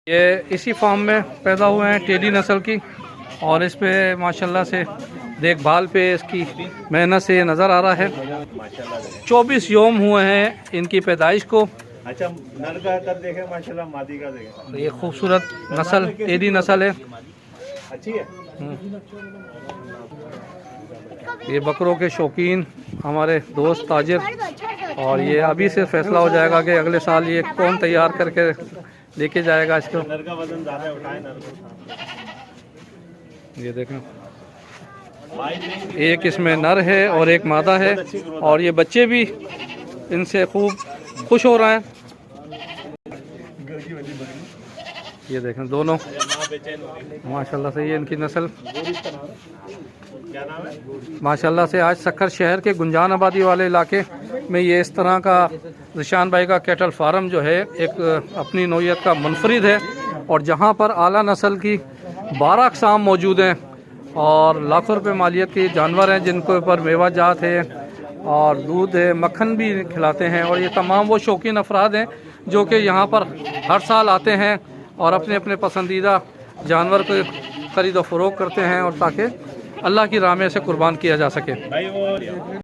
ये इसी फार्म में पैदा हुए हैं, टेडी नस्ल की, और इस पे माशाल्लाह से देखभाल पे इसकी मेहनत से नज़र आ रहा है। 24 योम हुए हैं इनकी पैदाइश को। अच्छा, नर का कद देखें माशाल्लाह, मादी का देखें। ये खूबसूरत नस्ल टेडी नस्ल है, अच्छी है। ये बकरों के शौकीन हमारे दोस्त ताजिर, और ये अभी से फैसला हो जाएगा कि अगले साल ये कौन तैयार करके लेके जाएगा इसको। नर का वजन ज़्यादा उठाए नर को। ये देखें, एक इसमें नर है और एक मादा है, और ये बच्चे भी इनसे खूब खुश हो रहे हैं। ये देखें दोनों माशाल्लाह से, ये इनकी नस्ल क्या नाम है? माशाल्लाह से। आज सक्खर शहर के गुंजान आबादी वाले इलाके में ये इस तरह का ज़िशान भाई का कैटल फार्म जो है एक अपनी नौइयत का मुनफरिद है, और जहाँ पर आला नस्ल की 12 अक़साम मौजूद हैं और लाखों रुपए मालियत के जानवर हैं, जिनके ऊपर मेवा जात है और दूध है, मक्खन भी खिलाते हैं। और ये तमाम वो शौकीन अफराद हैं जो कि यहाँ पर हर साल आते हैं और अपने अपने पसंदीदा जानवर को ख़रीदो फ़रोख्त करते हैं, और ताकि अल्लाह की राह में से कुर्बान किया जा सके।